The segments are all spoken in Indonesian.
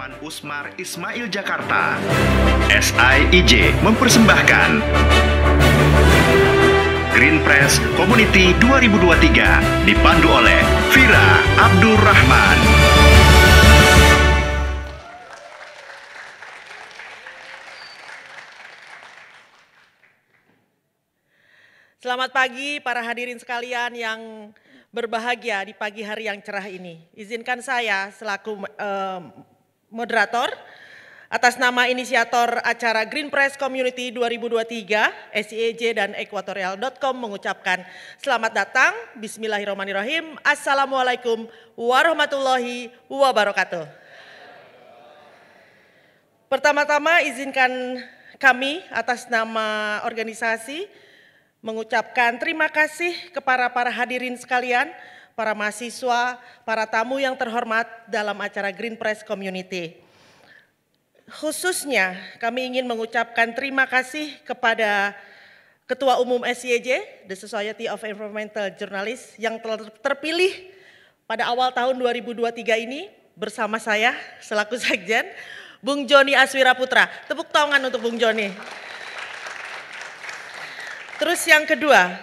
Taman Usmar Ismail Jakarta, SIIJ mempersembahkan Green Press Community 2023 dipandu oleh Vira Abdurrahman. Selamat pagi para hadirin sekalian yang berbahagia di pagi hari yang cerah ini. Izinkan saya selaku moderator atas nama inisiator acara Green Press Community 2023, SIIJ dan Equatorial.com mengucapkan selamat datang, bismillahirrahmanirrahim, assalamualaikum warahmatullahi wabarakatuh. Pertama-tama izinkan kami atas nama organisasi mengucapkan terima kasih kepada para hadirin sekalian, para mahasiswa, para tamu yang terhormat dalam acara Green Press Community. Khususnya kami ingin mengucapkan terima kasih kepada Ketua Umum SIIJ, The Society of Environmental Journalists, yang telah terpilih pada awal tahun 2023 ini bersama saya selaku Sekjen, Bung Joni Aswira Putra. Tepuk tangan untuk Bung Joni. Terus yang kedua,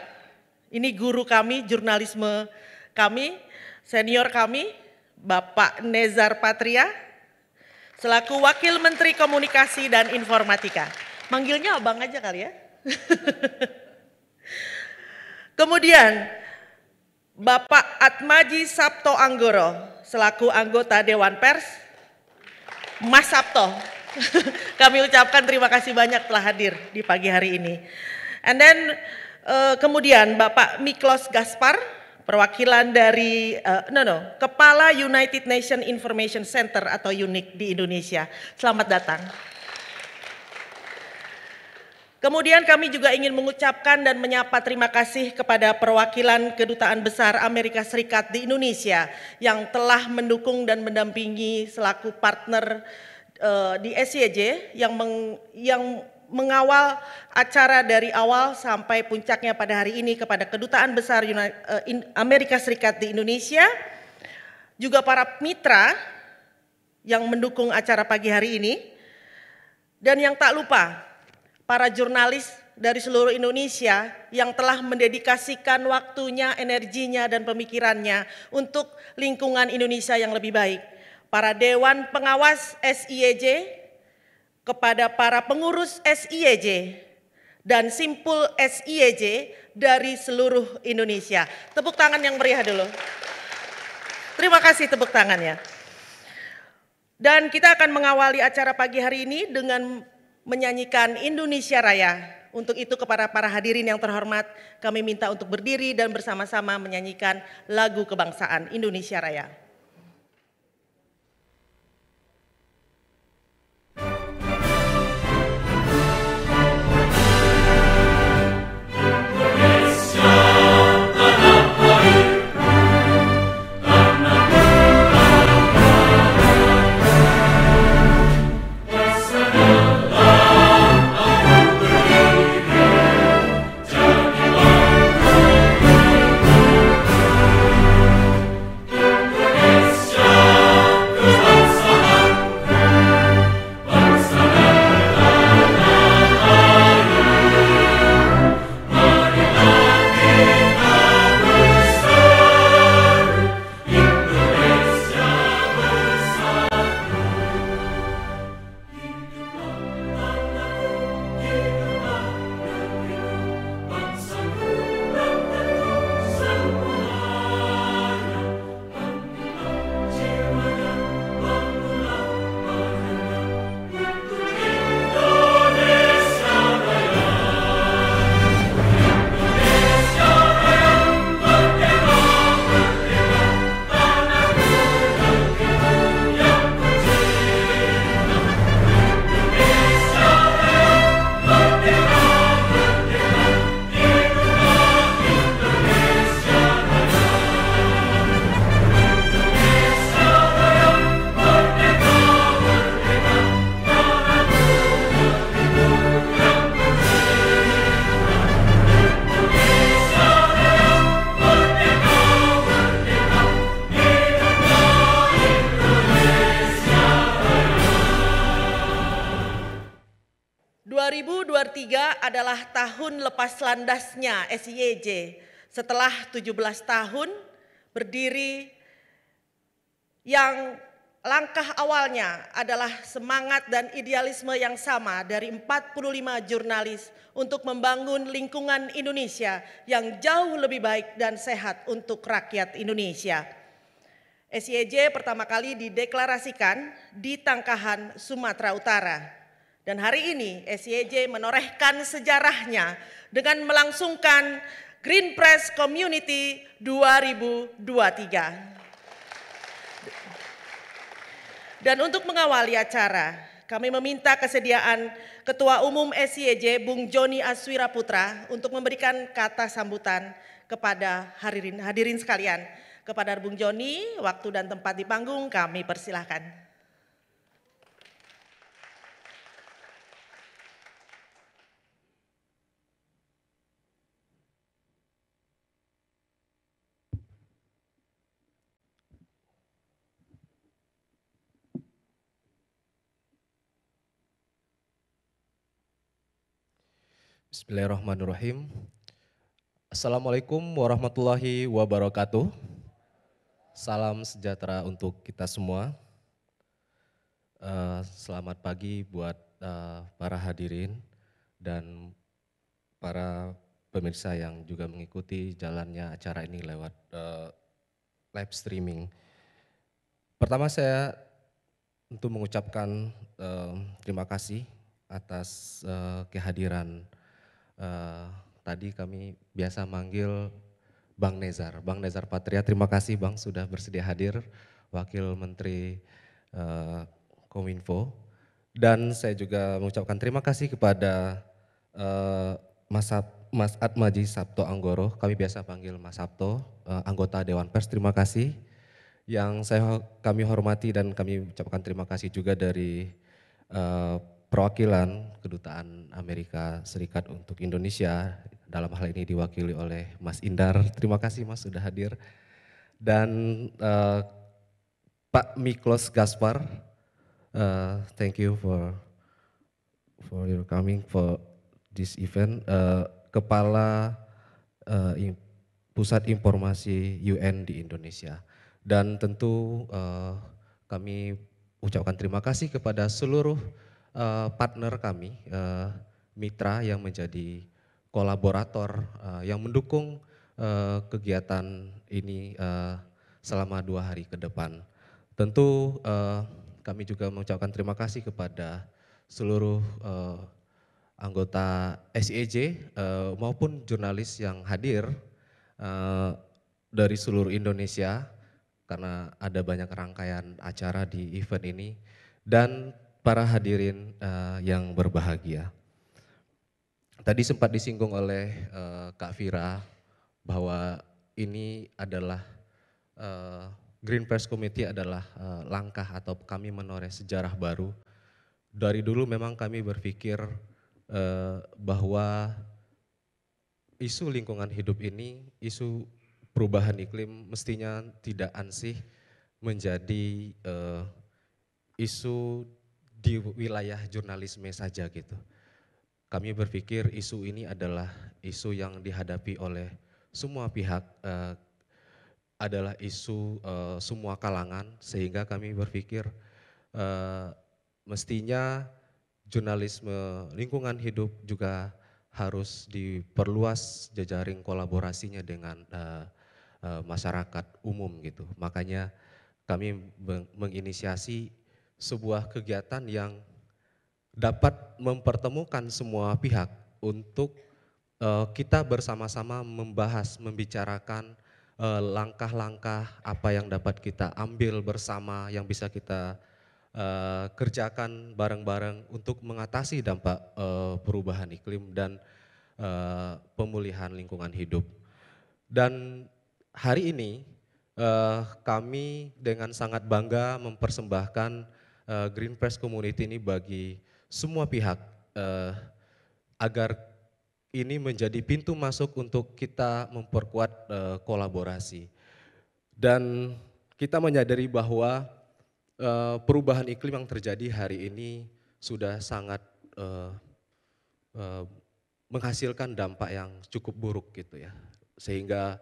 ini guru kami, jurnalisme kami, senior kami, Bapak Nezar Patria, selaku Wakil Menteri Komunikasi dan Informatika. Manggilnya abang aja kali ya. Kemudian, Bapak Atmaji Sabto Anggoro, selaku anggota Dewan Pers, Mas Sabto. Kami ucapkan terima kasih banyak telah hadir di pagi hari ini. And then kemudian Bapak Miklos Gaspar, perwakilan dari Kepala United Nations Information Center atau UNIC di Indonesia. Selamat datang. Kemudian kami juga ingin mengucapkan dan menyapa terima kasih kepada perwakilan Kedutaan Besar Amerika Serikat di Indonesia yang telah mendukung dan mendampingi selaku partner di SIIJ yang mengawal acara dari awal sampai puncaknya pada hari ini, kepada Kedutaan Besar Amerika Serikat di Indonesia, juga para mitra yang mendukung acara pagi hari ini, dan yang tak lupa para jurnalis dari seluruh Indonesia yang telah mendedikasikan waktunya, energinya, dan pemikirannya untuk lingkungan Indonesia yang lebih baik. Para Dewan Pengawas SIIJ, kepada para pengurus SIIJ dan simpul SIIJ dari seluruh Indonesia. Tepuk tangan yang meriah dulu. Terima kasih tepuk tangannya. Dan kita akan mengawali acara pagi hari ini dengan menyanyikan Indonesia Raya. Untuk itu kepada para hadirin yang terhormat, kami minta untuk berdiri dan bersama-sama menyanyikan lagu kebangsaan Indonesia Raya. Indonesia 2023 adalah tahun lepas landasnya SIEJ setelah 17 tahun berdiri, yang langkah awalnya adalah semangat dan idealisme yang sama dari 45 jurnalis untuk membangun lingkungan Indonesia yang jauh lebih baik dan sehat untuk rakyat Indonesia. SIEJ pertama kali dideklarasikan di Tangkahan, Sumatera Utara. Dan hari ini SIEJ menorehkan sejarahnya dengan melangsungkan Green Press Community 2023. Dan untuk mengawali acara, kami meminta kesediaan Ketua Umum SIEJ Bung Joni Aswira Putra untuk memberikan kata sambutan kepada hadirin sekalian. Kepada Bung Joni, waktu dan tempat di panggung kami persilahkan. Bismillahirrahmanirrahim. Assalamualaikum warahmatullahi wabarakatuh. Salam sejahtera untuk kita semua. Selamat pagi buat para hadirin dan para pemirsa yang juga mengikuti jalannya acara ini lewat live streaming. Pertama saya untuk mengucapkan terima kasih atas kehadiran. Tadi kami biasa manggil Bang Nezar Patria. Terima kasih Bang sudah bersedia hadir, Wakil Menteri Kominfo. Dan saya juga mengucapkan terima kasih kepada Mas Atmaji Sabto Anggoro, kami biasa panggil Mas Sabto, anggota Dewan Pers. Terima kasih yang kami hormati dan kami ucapkan terima kasih juga dari perwakilan Kedutaan Amerika Serikat untuk Indonesia, dalam hal ini diwakili oleh Mas Indar. Terima kasih Mas sudah hadir. Dan Pak Miklos Gaspar, thank you for your coming for this event. Kepala Pusat Informasi UN di Indonesia. Dan tentu kami ucapkan terima kasih kepada seluruh partner kami, mitra yang menjadi kolaborator yang mendukung kegiatan ini selama 2 hari ke depan. Tentu kami juga mengucapkan terima kasih kepada seluruh anggota SIEJ maupun jurnalis yang hadir dari seluruh Indonesia, karena ada banyak rangkaian acara di event ini, dan para hadirin yang berbahagia. Tadi sempat disinggung oleh Kak Fira bahwa ini adalah Green Press Committee adalah langkah atau kami menoreh sejarah baru. Dari dulu memang kami berpikir bahwa isu lingkungan hidup ini, isu perubahan iklim mestinya tidak ansih menjadi isu di wilayah jurnalisme saja gitu. Kami berpikir isu ini adalah isu yang dihadapi oleh semua pihak, adalah isu semua kalangan, sehingga kami berpikir mestinya jurnalisme lingkungan hidup juga harus diperluas jejaring kolaborasinya dengan masyarakat umum gitu. Makanya kami menginisiasi sebuah kegiatan yang dapat mempertemukan semua pihak untuk kita bersama-sama membahas, membicarakan langkah-langkah apa yang dapat kita ambil bersama, yang bisa kita kerjakan bareng-bareng untuk mengatasi dampak perubahan iklim dan pemulihan lingkungan hidup. Dan hari ini kami dengan sangat bangga mempersembahkan Green Press Community ini bagi semua pihak agar ini menjadi pintu masuk untuk kita memperkuat kolaborasi. Dan kita menyadari bahwa perubahan iklim yang terjadi hari ini sudah sangat menghasilkan dampak yang cukup buruk gitu ya. Sehingga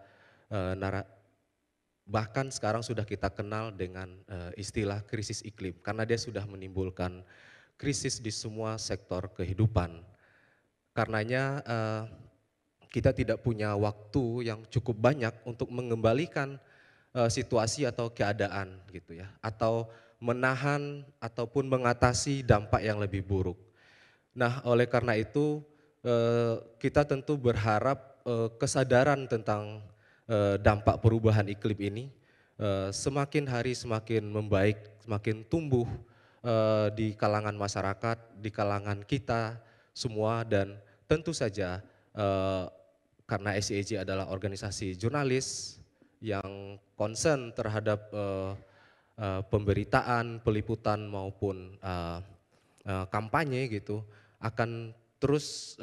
bahkan sekarang sudah kita kenal dengan istilah krisis iklim karena dia sudah menimbulkan krisis di semua sektor kehidupan. Karenanya kita tidak punya waktu yang cukup banyak untuk mengembalikan situasi atau keadaan gitu ya, atau menahan ataupun mengatasi dampak yang lebih buruk. Nah, oleh karena itu kita tentu berharap kesadaran tentang dampak perubahan iklim ini semakin hari semakin membaik, semakin tumbuh di kalangan masyarakat, di kalangan kita semua, dan tentu saja karena SIEJ adalah organisasi jurnalis yang concern terhadap pemberitaan, peliputan maupun kampanye gitu, akan terus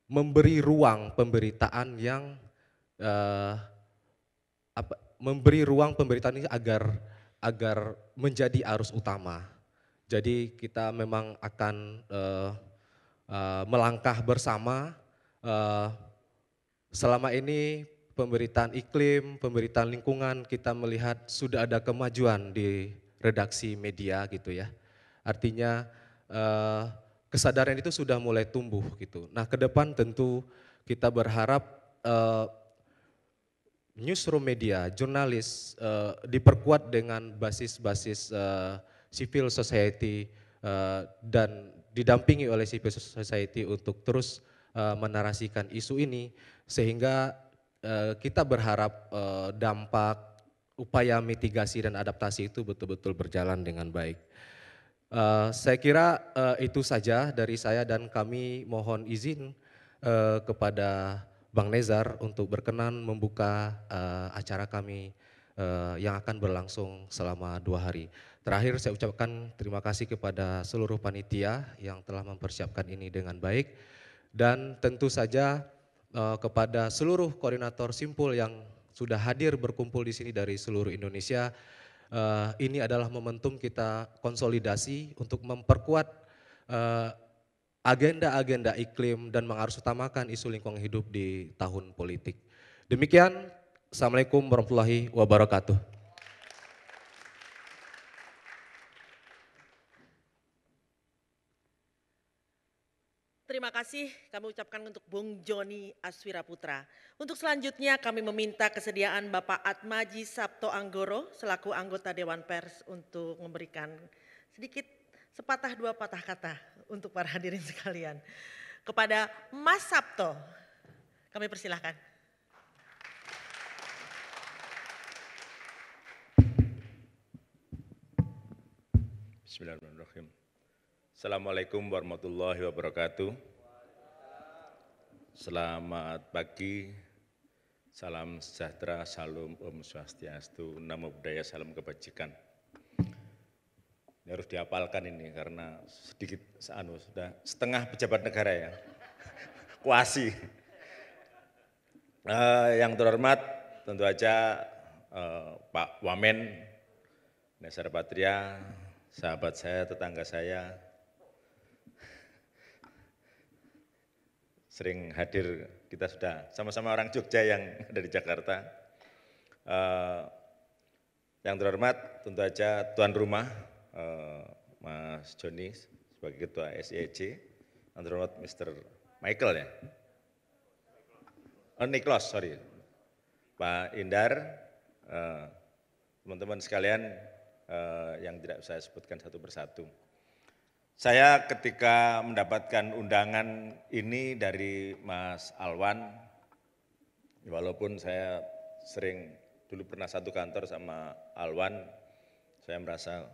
memberi ruang pemberitaan yang memberi ruang pemberitaan ini agar menjadi arus utama. Jadi kita memang akan melangkah bersama. Selama ini pemberitaan iklim, pemberitaan lingkungan, kita melihat sudah ada kemajuan di redaksi media gitu ya. Artinya kesadaran itu sudah mulai tumbuh gitu. Nah, ke depan tentu kita berharap newsroom media, jurnalis diperkuat dengan basis-basis civil society dan didampingi oleh civil society untuk terus menarasikan isu ini, sehingga kita berharap dampak upaya mitigasi dan adaptasi itu betul-betul berjalan dengan baik. Saya kira itu saja dari saya, dan kami mohon izin kepada Bang Nezar untuk berkenan membuka acara kami yang akan berlangsung selama 2 hari. Terakhir saya ucapkan terima kasih kepada seluruh panitia yang telah mempersiapkan ini dengan baik, dan tentu saja kepada seluruh koordinator Simpul yang sudah hadir berkumpul di sini dari seluruh Indonesia. Ini adalah momentum kita konsolidasi untuk memperkuat agenda-agenda iklim dan mengarusutamakan isu lingkungan hidup di tahun politik. Demikian, Assalamualaikum warahmatullahi wabarakatuh. Terima kasih kami ucapkan untuk Bung Joni Aswira Putra. Untuk selanjutnya kami meminta kesediaan Bapak Atmaji Sabto Anggoro selaku anggota Dewan Pers untuk memberikan sedikit sepatah dua patah kata untuk para hadirin sekalian. Kepada Mas Sabto, kami persilahkan. Bismillahirrahmanirrahim. Assalamualaikum warahmatullahi wabarakatuh. Selamat pagi, salam sejahtera, salam Om Swastiastu, Namo Buddhaya, salam kebajikan. Ini harus dihafalkan ini karena sedikit sudah setengah pejabat negara ya, kuasi. Yang terhormat tentu aja Pak Wamen, Nezar Patria, sahabat saya, tetangga saya, sering hadir, kita sudah sama-sama orang Jogja yang dari Jakarta. Yang terhormat tentu aja tuan rumah Mas Joni sebagai Ketua SIEJ, yang terhormat Mr. Michael ya, Niklas, sorry, Pak Indar, teman-teman sekalian yang tidak saya sebutkan satu persatu. Saya ketika mendapatkan undangan ini dari Mas Alwan, walaupun saya sering dulu pernah satu kantor sama Alwan, saya merasa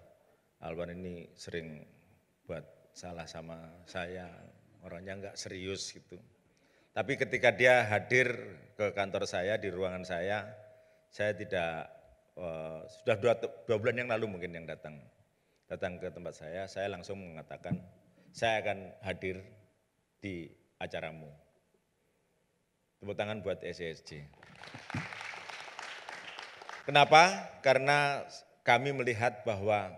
Alwan ini sering buat salah sama saya, orangnya enggak serius gitu. Tapi ketika dia hadir ke kantor saya, di ruangan saya tidak, sudah 2 bulan yang lalu mungkin yang datang ke tempat saya langsung mengatakan, saya akan hadir di acaramu. Tepuk tangan buat SIEJ. Kenapa? Karena kami melihat bahwa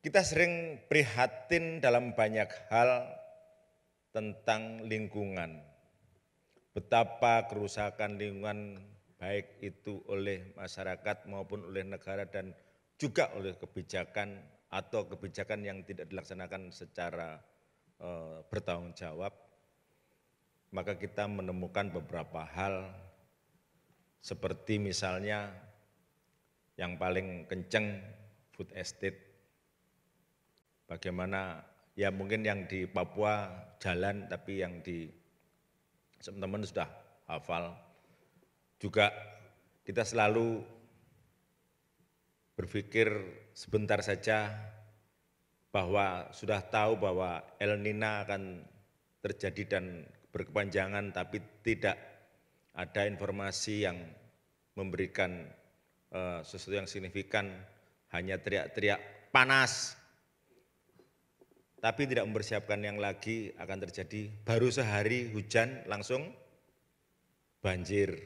kita sering prihatin dalam banyak hal tentang lingkungan. Betapa kerusakan lingkungan baik itu oleh masyarakat maupun oleh negara dan juga oleh kebijakan atau kebijakan yang tidak dilaksanakan secara bertanggung jawab. Maka kita menemukan beberapa hal seperti misalnya yang paling kenceng food estate. Bagaimana ya mungkin yang di Papua jalan tapi yang di teman-teman sudah hafal. Juga kita selalu berpikir sebentar saja bahwa sudah tahu bahwa El Nino akan terjadi dan berkepanjangan tapi tidak ada informasi yang memberikan sesuatu yang signifikan, hanya teriak-teriak panas. Tapi tidak mempersiapkan yang lagi akan terjadi, baru sehari hujan langsung banjir.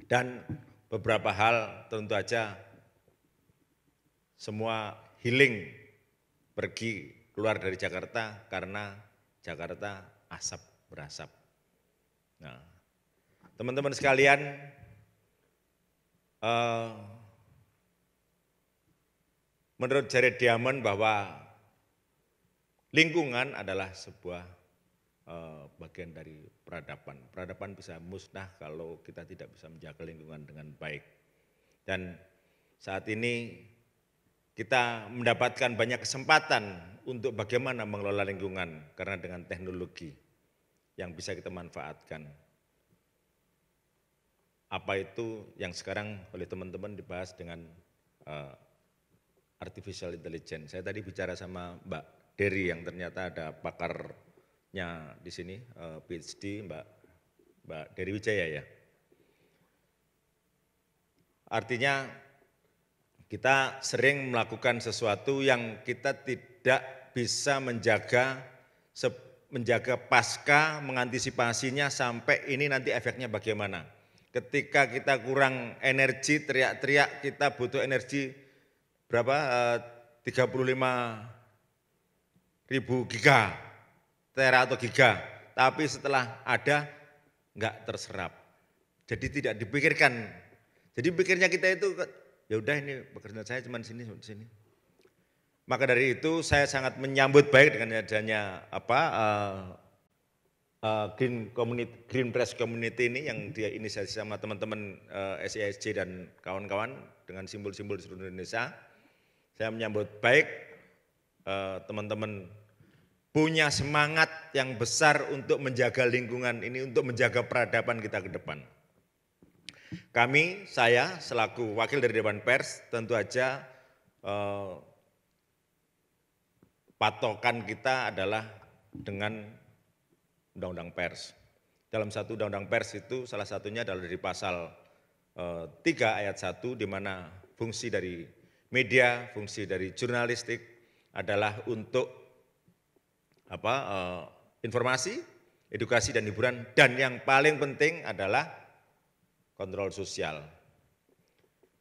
Dan beberapa hal tentu aja semua healing pergi keluar dari Jakarta karena Jakarta asap berasap. Nah, teman-teman sekalian, menurut Jared Diamond bahwa lingkungan adalah sebuah bagian dari peradaban. Peradaban bisa musnah kalau kita tidak bisa menjaga lingkungan dengan baik. Dan saat ini kita mendapatkan banyak kesempatan untuk bagaimana mengelola lingkungan karena dengan teknologi yang bisa kita manfaatkan. Apa itu yang sekarang oleh teman-teman dibahas dengan artificial intelligence. Saya tadi bicara sama Mbak Dery yang ternyata ada pakarnya di sini, PhD, Mbak Dery Wijaya ya. Artinya kita sering melakukan sesuatu yang kita tidak bisa menjaga pasca, mengantisipasinya sampai ini nanti efeknya bagaimana. Ketika kita kurang energi, teriak-teriak kita butuh energi berapa? 35.000 giga, tera atau giga, tapi setelah ada enggak terserap. Jadi tidak dipikirkan. Jadi pikirnya kita itu ya udah ini pekerjaan saya cuma sini. Maka dari itu saya sangat menyambut baik dengan adanya Green Press Community ini yang dia inisiasi sama teman-teman SISJ dan kawan-kawan dengan simbol-simbol di seluruh Indonesia. Saya menyambut baik teman-teman punya semangat yang besar untuk menjaga lingkungan ini, untuk menjaga peradaban kita ke depan. Saya selaku wakil dari Dewan Pers tentu aja patokan kita adalah dengan Undang-Undang Pers. Dalam satu Undang-Undang Pers itu salah satunya adalah dari pasal 3 ayat 1 di mana fungsi dari media, fungsi dari jurnalistik adalah untuk informasi, edukasi dan hiburan, dan yang paling penting adalah kontrol sosial.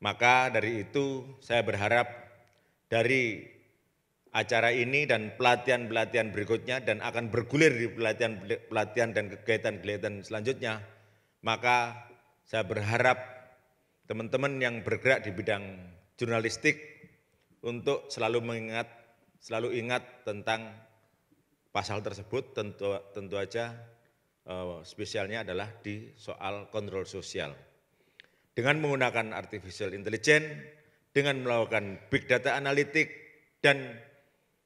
Maka dari itu saya berharap dari acara ini dan pelatihan-pelatihan berikutnya dan akan bergulir di pelatihan dan kegiatan-kegiatan selanjutnya, maka saya berharap teman-teman yang bergerak di bidang jurnalistik untuk selalu ingat tentang pasal tersebut, tentu aja spesialnya adalah di soal kontrol sosial. Dengan menggunakan artificial intelligence, dengan melakukan big data analitik, dan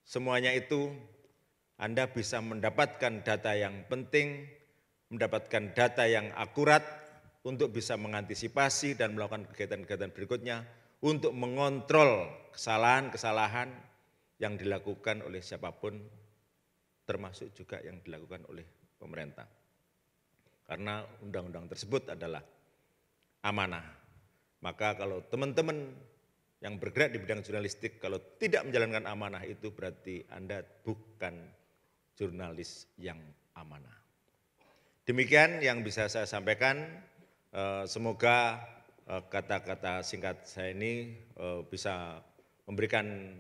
semuanya itu Anda bisa mendapatkan data yang penting, mendapatkan data yang akurat untuk bisa mengantisipasi dan melakukan kegiatan-kegiatan berikutnya untuk mengontrol kesalahan-kesalahan yang dilakukan oleh siapapun, termasuk juga yang dilakukan oleh pemerintah. Karena undang-undang tersebut adalah amanah. Maka kalau teman-teman yang bergerak di bidang jurnalistik kalau tidak menjalankan amanah itu berarti Anda bukan jurnalis yang amanah. Demikian yang bisa saya sampaikan. Semoga kata-kata singkat saya ini bisa memberikan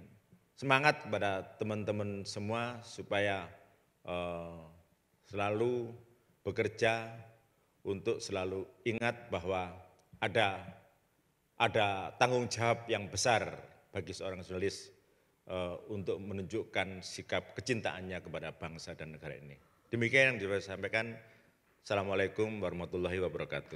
semangat kepada teman-teman semua supaya selalu bekerja untuk selalu ingat bahwa ada tanggung jawab yang besar bagi seorang jurnalis untuk menunjukkan sikap kecintaannya kepada bangsa dan negara ini. Demikian yang dapat saya sampaikan. Assalamualaikum warahmatullahi wabarakatuh.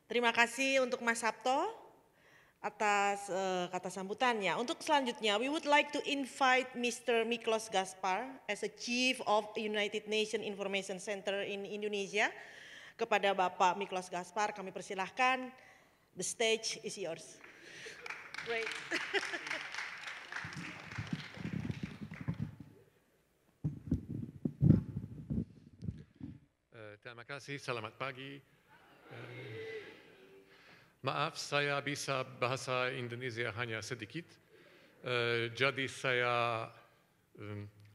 Terima kasih untuk Mas Sabto atas kata sambutannya. Untuk selanjutnya, we would like to invite Mr. Miklos Gaspar as a Chief of United Nations Information Center in Indonesia. Kepada Bapak Miklos Gaspar, kami persilahkan. The stage is yours. Great. Terima kasih, selamat pagi. Maaf, saya bisa bahasa Indonesia hanya sedikit, jadi saya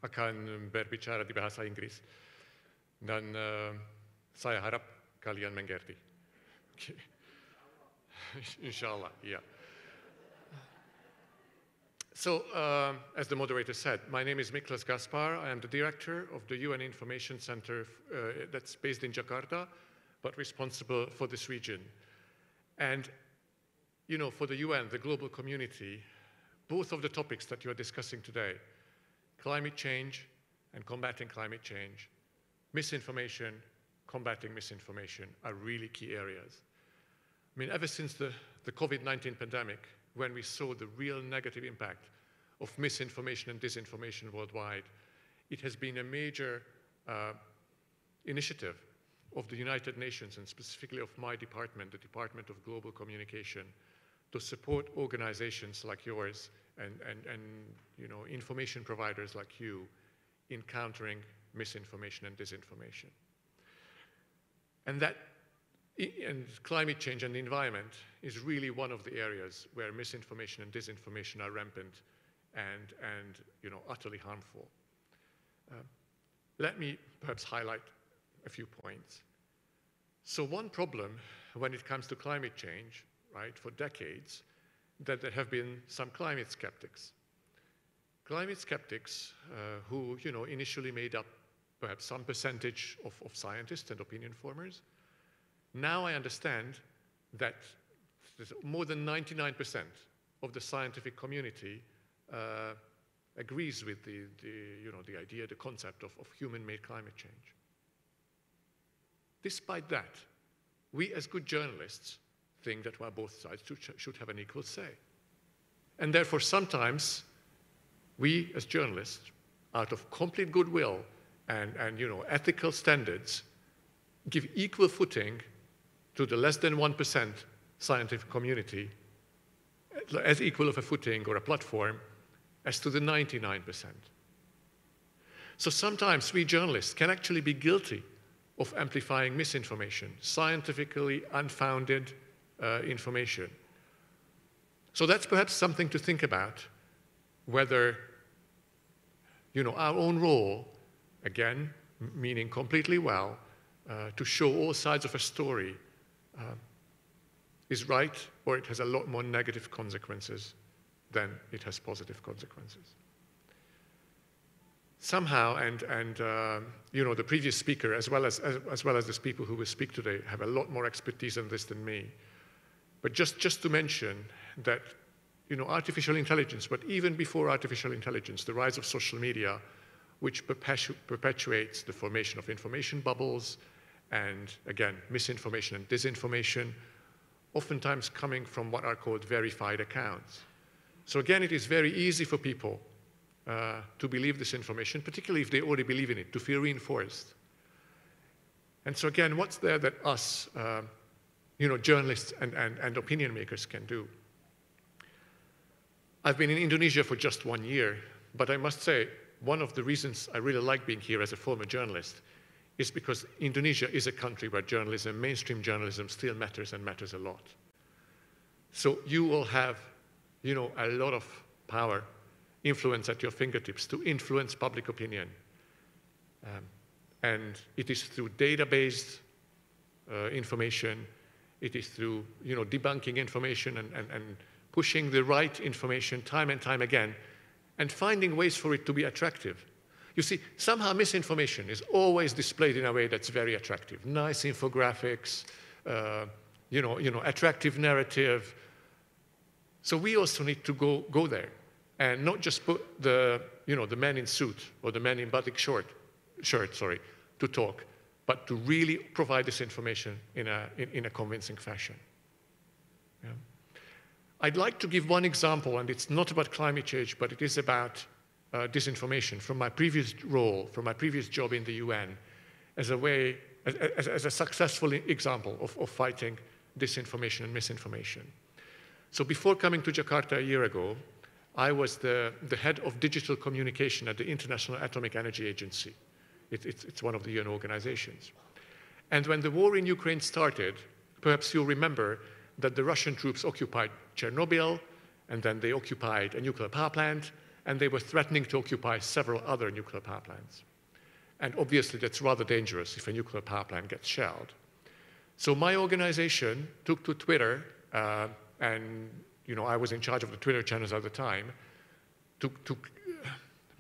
akan berbicara di bahasa Inggris, dan saya harap kalian mengerti. Okay. Inshallah, yeah. So, as the moderator said, my name is Miklos Gaspar. I am the director of the UN Information Center that's based in Jakarta, but responsible for this region. And, you know, for the UN, the global community, both of the topics that you are discussing today, climate change and combating climate change, misinformation, combating misinformation, are really key areas. I mean, ever since the COVID-19 pandemic, when we saw the real negative impact of misinformation and disinformation worldwide, it has been a major initiative of the United Nations, and specifically of my department, the Department of Global Communication, to support organizations like yours and you know, information providers like you in countering misinformation and disinformation. And climate change and the environment is really one of the areas where misinformation and disinformation are rampant and you know, utterly harmful. Let me perhaps highlight a few points. So one problem when it comes to climate change, right, for decades, that there have been some climate skeptics. Climate skeptics who, you know, initially made up perhaps some percentage of scientists and opinion formers. Now I understand that more than 99% of the scientific community agrees with the idea, the concept of human-made climate change. Despite that, we as good journalists think that both sides should have an equal say. And therefore sometimes we as journalists, out of complete goodwill and you know, ethical standards, give equal footing to the less than 1% scientific community, as equal of a footing or a platform as to the 99%. So sometimes we journalists can actually be guilty of amplifying misinformation, scientifically unfounded information. So that's perhaps something to think about, whether, you know, our own role, again, meaning completely well, to show all sides of a story is right, or it has a lot more negative consequences than it has positive consequences. Somehow, and you know, the previous speaker, as well as the people who will speak today, have a lot more expertise on this than me. But just to mention that, you know, artificial intelligence, but even before artificial intelligence, the rise of social media, which perpetuates the formation of information bubbles, and again, misinformation and disinformation, oftentimes coming from what are called verified accounts. So again, it is very easy for people to believe this information, particularly if they already believe in it, to feel reinforced. And so again, what's there that us, you know, journalists and opinion makers can do? I've been in Indonesia for just 1 year, but I must say, one of the reasons I really like being here as a former journalist is because Indonesia is a country where journalism, mainstream journalism, still matters and matters a lot. So you will have, you know, a lot of power, influence at your fingertips to influence public opinion. And it is through data-based information It is through, debunking information and pushing the right information time and time again, and finding ways for it to be attractive. You see, somehow misinformation is always displayed in a way that's very attractive. Nice infographics, attractive narrative. So we also need to go there and not just put the man in suit or the man in batik shirt, to talk, but to really provide this information in a convincing fashion. Yeah. I'd like to give one example, and it's not about climate change, but it is about disinformation from my previous role, from my previous job in the UN, as a successful example of fighting disinformation and misinformation. So before coming to Jakarta a year ago, I was the head of digital communication at the International Atomic Energy Agency. It's one of the UN organizations. And when the war in Ukraine started, perhaps you'll remember that the Russian troops occupied Chernobyl, and then they occupied a nuclear power plant, and they were threatening to occupy several other nuclear power plants. And obviously that's rather dangerous if a nuclear power plant gets shelled. So my organization took to Twitter, and I was in charge of the Twitter channels at the time, to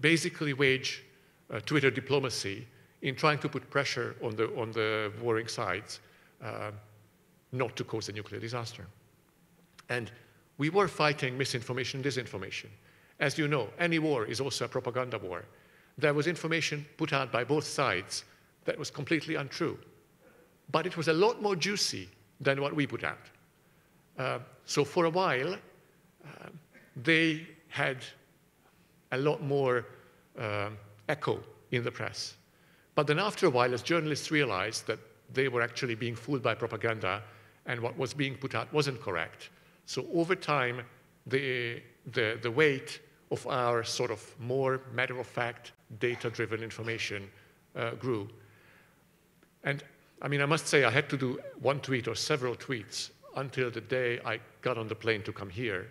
basically wage Twitter diplomacy in trying to put pressure on the warring sides not to cause a nuclear disaster. And we were fighting misinformation, disinformation. As you know, any war is also a propaganda war. There was information put out by both sides that was completely untrue, but it was a lot more juicy than what we put out. So for a while, they had a lot more echo in the press. But then after a while, as journalists realized that they were actually being fooled by propaganda and what was being put out wasn't correct. So over time, the weight of our sort of more matter-of-fact, data-driven information grew. And I mean, I must say I had to do one tweet or several tweets until the day I got on the plane to come here.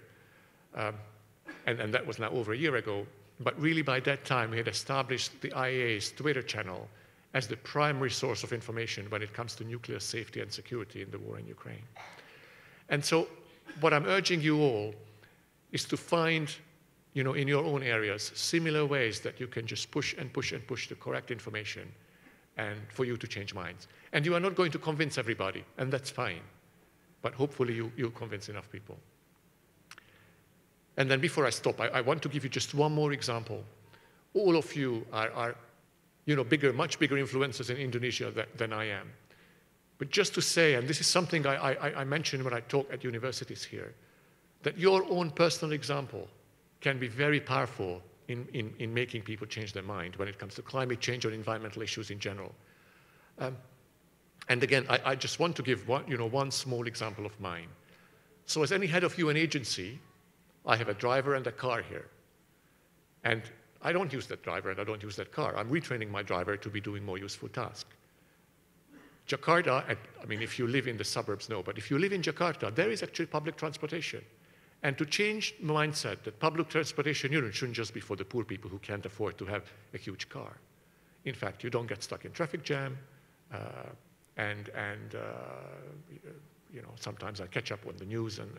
And that was now over a year ago. But really by that time, we had established the IAEA's Twitter channel as the primary source of information when it comes to nuclear safety and security in the war in Ukraine. And so what I'm urging you all is to find, in your own areas, similar ways that you can just push and push and push the correct information and for you to change minds. And you are not going to convince everybody, and that's fine. But hopefully you'll convince enough people. And then before I stop, I want to give you just one more example. All of you are much bigger influencers in Indonesia than I am. But just to say, and this is something I mention when I talk at universities here, that your own personal example can be very powerful in making people change their mind when it comes to climate change or environmental issues in general. And again, I just want to give one small example of mine. So as any head of UN agency, I have a driver and a car here. And I don't use that driver and I don't use that car. I'm retraining my driver to be doing more useful tasks. Jakarta, I mean, if you live in the suburbs, no, but if you live in Jakarta, there is actually public transportation. And to change the mindset that public transportation shouldn't just be for the poor people who can't afford to have a huge car. In fact, you don't get stuck in traffic jam, sometimes I catch up on the news and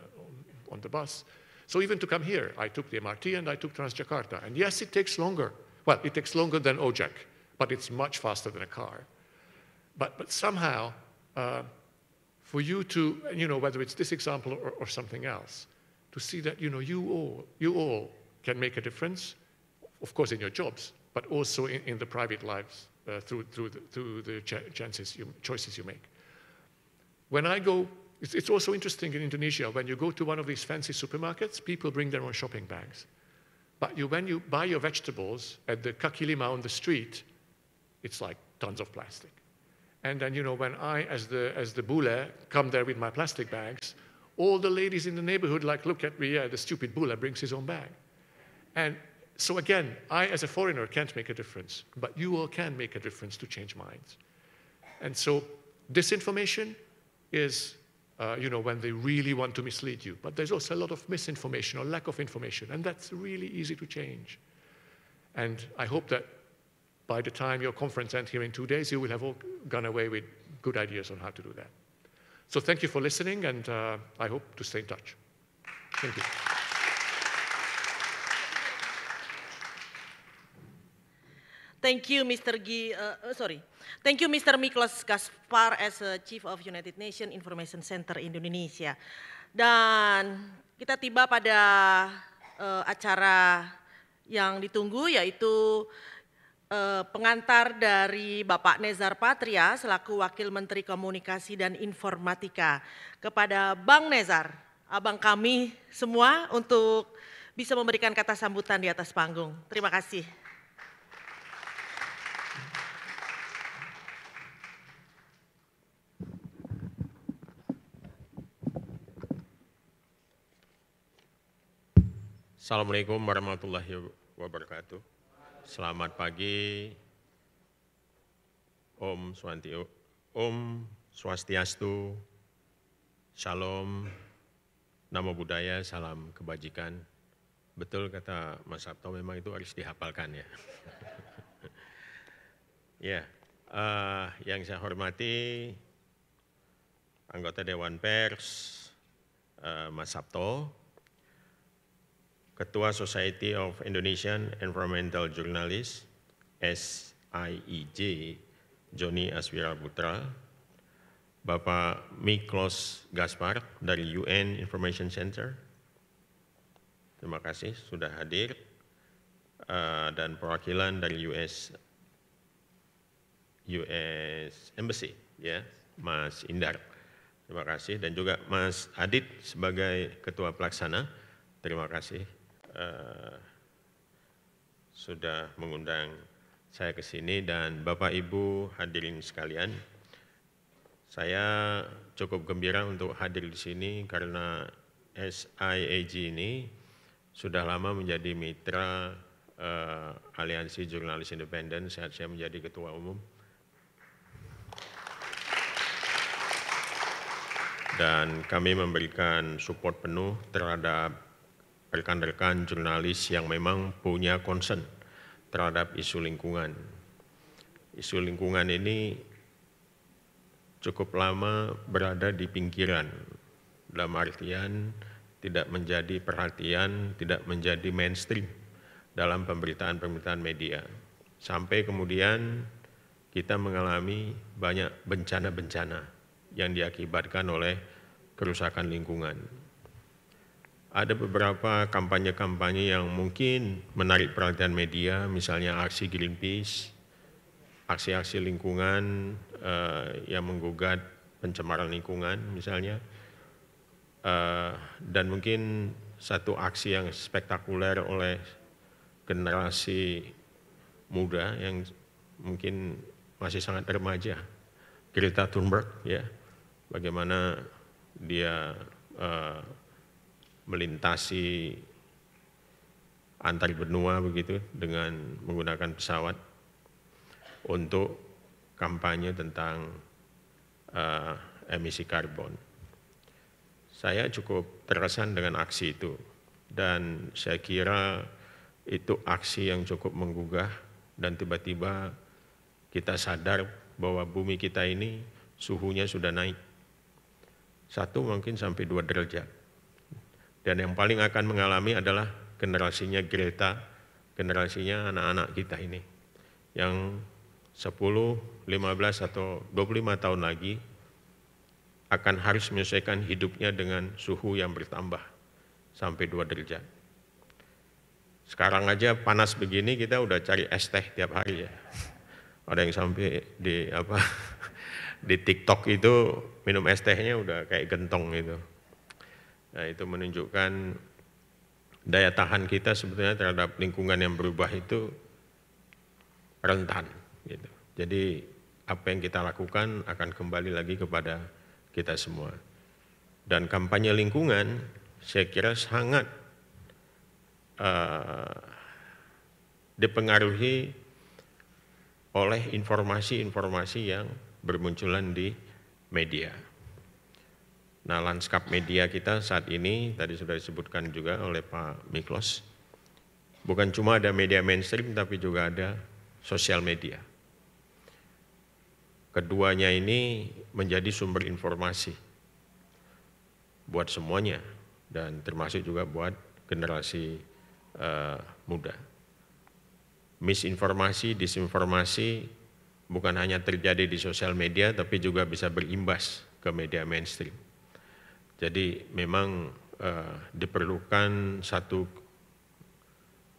on the bus. So even to come here, I took the MRT and I took Transjakarta. And yes, it takes longer. Well, it takes longer than OJEC, but it's much faster than a car. But somehow, for you to, whether it's this example or something else, to see that, you all can make a difference, of course, in your jobs, but also in the private lives through the choices you make. When I go, it's also interesting in Indonesia, when you go to one of these fancy supermarkets, people bring their own shopping bags. But when you buy your vegetables at the kaki lima on the street, it's like tons of plastic. And then, when I, as the bule, come there with my plastic bags, all the ladies in the neighborhood look at me, yeah, the stupid bule brings his own bag. And so again, I, as a foreigner, can't make a difference, but you all can make a difference to change minds. And so disinformation is, when they really want to mislead you. But there's also a lot of misinformation or lack of information, and that's really easy to change. And I hope that by the time your conference ends here in 2 days, you will have all gone away with good ideas on how to do that. So thank you for listening, and I hope to stay in touch. Thank you. Thank you, Mr. Thank you, Mr. Miklos Gaspar as Chief of United Nations Information Center Indonesia. Dan kita tiba pada acara yang ditunggu, yaitu pengantar dari Bapak Nezar Patria selaku Wakil Menteri Komunikasi dan Informatika. Kepada Bang Nezar, abang kami semua, untuk bisa memberikan kata sambutan di atas panggung. Terima kasih. Assalamualaikum warahmatullahi wabarakatuh. Selamat pagi. Om Swastiastu, Shalom, Namo Buddhaya, salam kebajikan. Betul kata Mas Sabto, memang itu harus dihafalkan ya. Ya, yang saya hormati anggota Dewan Pers, Mas Sabto, Ketua Society of Indonesian Environmental Journalists, SIEJ, Joni Aswira Putra, Bapak Miklos Gaspar dari UN Information Center, terima kasih sudah hadir, dan perwakilan dari US Embassy, ya, Mas Indar, terima kasih, dan juga Mas Adit sebagai Ketua Pelaksana, terima kasih. Sudah mengundang saya ke sini, dan Bapak Ibu hadirin sekalian, saya cukup gembira untuk hadir di sini karena SIEJ ini sudah lama menjadi mitra Aliansi Jurnalis Independen saat saya menjadi Ketua Umum. Dan kami memberikan support penuh terhadap rekan-rekan jurnalis yang memang punya concern terhadap isu lingkungan. Isu lingkungan ini cukup lama berada di pinggiran, dalam artian tidak menjadi perhatian, tidak menjadi mainstream dalam pemberitaan-pemberitaan media. Sampai kemudian kita mengalami banyak bencana-bencana yang diakibatkan oleh kerusakan lingkungan. Ada beberapa kampanye-kampanye yang mungkin menarik perhatian media, misalnya aksi Greenpeace, aksi-aksi lingkungan yang menggugat pencemaran lingkungan misalnya, dan mungkin satu aksi yang spektakuler oleh generasi muda yang mungkin masih sangat remaja, Greta Thunberg, ya, bagaimana dia melintasi antar benua begitu dengan menggunakan pesawat untuk kampanye tentang emisi karbon. Saya cukup terkesan dengan aksi itu, dan saya kira itu aksi yang cukup menggugah, dan tiba-tiba kita sadar bahwa bumi kita ini suhunya sudah naik 1 mungkin sampai 2 derajat. Dan yang paling akan mengalami adalah generasinya Greta, generasinya anak-anak kita ini, yang 10, 15 atau 25 tahun lagi akan harus menyesuaikan hidupnya dengan suhu yang bertambah sampai 2 derajat. Sekarang aja panas begini kita udah cari es teh tiap hari ya. Ada yang sampai di TikTok itu minum es tehnya udah kayak gentong gitu. Nah, itu menunjukkan daya tahan kita sebetulnya terhadap lingkungan yang berubah itu rentan gitu. Jadi apa yang kita lakukan akan kembali lagi kepada kita semua. Dan kampanye lingkungan saya kira sangat dipengaruhi oleh informasi-informasi yang bermunculan di media. Nah, lanskap media kita saat ini tadi sudah disebutkan juga oleh Pak Miklos, bukan cuma ada media mainstream tapi juga ada sosial media. Keduanya ini menjadi sumber informasi buat semuanya dan termasuk juga buat generasi muda. Misinformasi, disinformasi bukan hanya terjadi di sosial media, tapi juga bisa berimbas ke media mainstream. Jadi memang diperlukan satu,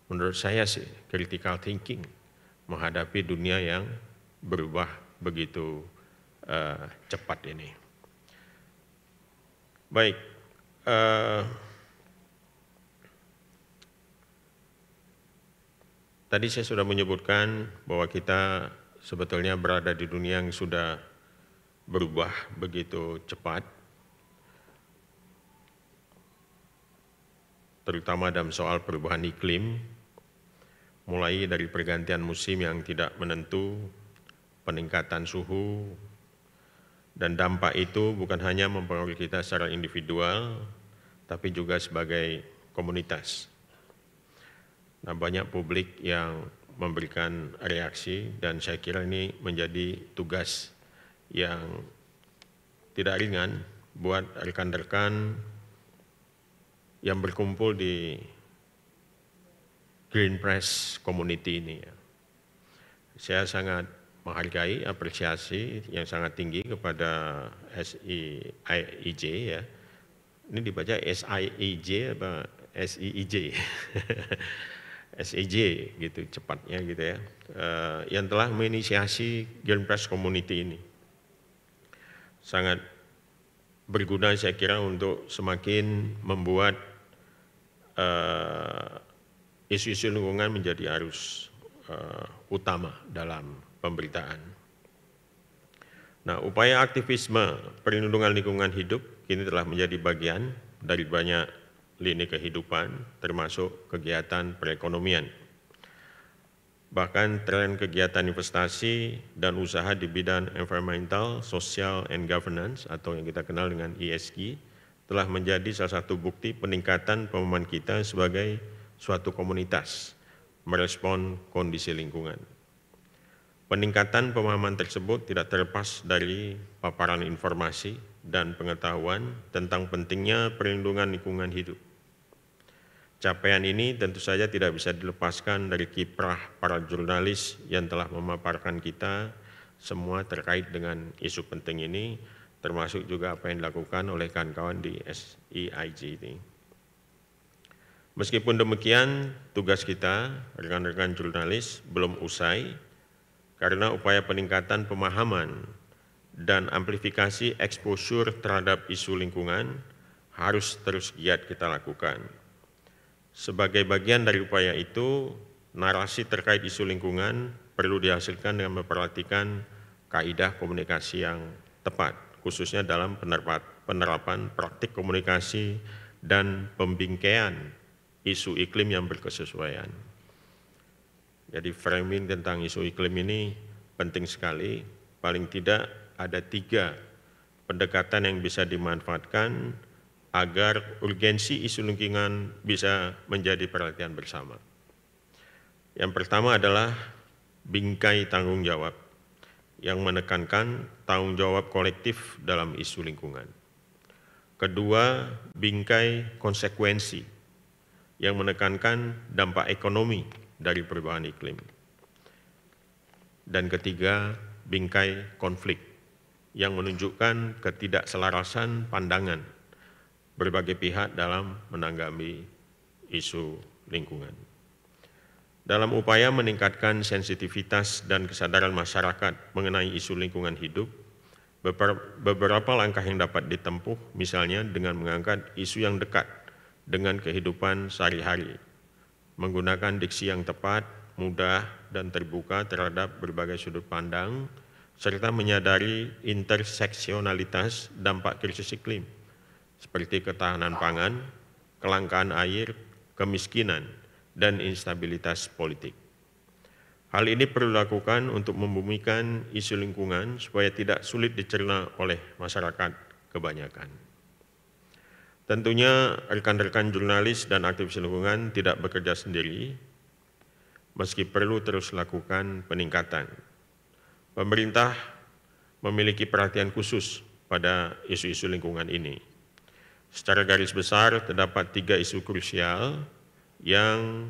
menurut saya sih, critical thinking menghadapi dunia yang berubah begitu cepat ini. Baik, tadi saya sudah menyebutkan bahwa kita sebetulnya berada di dunia yang sudah berubah begitu cepat, terutama dalam soal perubahan iklim, mulai dari pergantian musim yang tidak menentu, peningkatan suhu, dan dampak itu bukan hanya mempengaruhi kita secara individual, tapi juga sebagai komunitas. Nah, banyak publik yang memberikan reaksi dan saya kira ini menjadi tugas yang tidak ringan buat rekan-rekan yang berkumpul di Green Press Community ini. Saya sangat menghargai apresiasi yang sangat tinggi kepada SIIJ ya. Ini dibaca SIIJ apa SIIJ? SIJ gitu cepatnya gitu ya. Yang telah menginisiasi Green Press Community ini. Sangat berguna saya kira untuk semakin membuat isu-isu lingkungan menjadi arus utama dalam pemberitaan. Nah, upaya aktivisme perlindungan lingkungan hidup kini telah menjadi bagian dari banyak lini kehidupan, termasuk kegiatan perekonomian. Bahkan tren kegiatan investasi dan usaha di bidang environmental, social, and governance atau yang kita kenal dengan ESG telah menjadi salah satu bukti peningkatan pemahaman kita sebagai suatu komunitas merespon kondisi lingkungan. Peningkatan pemahaman tersebut tidak terlepas dari paparan informasi dan pengetahuan tentang pentingnya perlindungan lingkungan hidup. Capaian ini tentu saja tidak bisa dilepaskan dari kiprah para jurnalis yang telah memaparkan kita semua terkait dengan isu penting ini, termasuk juga apa yang dilakukan oleh kawan-kawan di SIIJ ini. Meskipun demikian, tugas kita, rekan-rekan jurnalis, belum usai karena upaya peningkatan pemahaman dan amplifikasi exposure terhadap isu lingkungan harus terus giat kita lakukan. Sebagai bagian dari upaya itu, narasi terkait isu lingkungan perlu dihasilkan dengan memperhatikan kaidah komunikasi yang tepat, khususnya dalam penerapan praktik komunikasi dan pembingkaian isu iklim yang berkesesuaian. Jadi framing tentang isu iklim ini penting sekali, paling tidak ada 3 pendekatan yang bisa dimanfaatkan agar urgensi isu lingkungan bisa menjadi perhatian bersama. Yang pertama adalah bingkai tanggung jawab yang menekankan tanggung jawab kolektif dalam isu lingkungan. Kedua, bingkai konsekuensi yang menekankan dampak ekonomi dari perubahan iklim. Dan ketiga, bingkai konflik yang menunjukkan ketidakselarasan pandangan berbagai pihak dalam menanggapi isu lingkungan. Dalam upaya meningkatkan sensitivitas dan kesadaran masyarakat mengenai isu lingkungan hidup, beberapa langkah yang dapat ditempuh, misalnya dengan mengangkat isu yang dekat dengan kehidupan sehari-hari, menggunakan diksi yang tepat, mudah, dan terbuka terhadap berbagai sudut pandang, serta menyadari interseksionalitas dampak krisis iklim, seperti ketahanan pangan, kelangkaan air, kemiskinan, dan instabilitas politik. Hal ini perlu dilakukan untuk membumikan isu lingkungan supaya tidak sulit dicerna oleh masyarakat kebanyakan. Tentunya rekan-rekan jurnalis dan aktivis lingkungan tidak bekerja sendiri, meski perlu terus lakukan peningkatan. Pemerintah memiliki perhatian khusus pada isu-isu lingkungan ini. Secara garis besar terdapat 3 isu krusial yang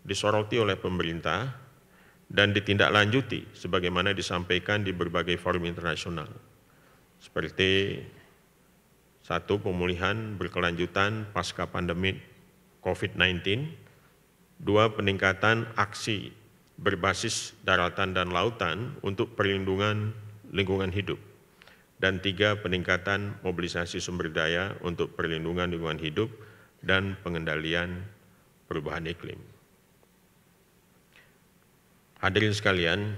disoroti oleh pemerintah dan ditindaklanjuti sebagaimana disampaikan di berbagai forum internasional. Seperti 1, pemulihan berkelanjutan pasca pandemi COVID-19, 2, peningkatan aksi berbasis daratan dan lautan untuk perlindungan lingkungan hidup, dan 3, peningkatan mobilisasi sumber daya untuk perlindungan lingkungan hidup dan pengendalian perubahan iklim. Hadirin sekalian,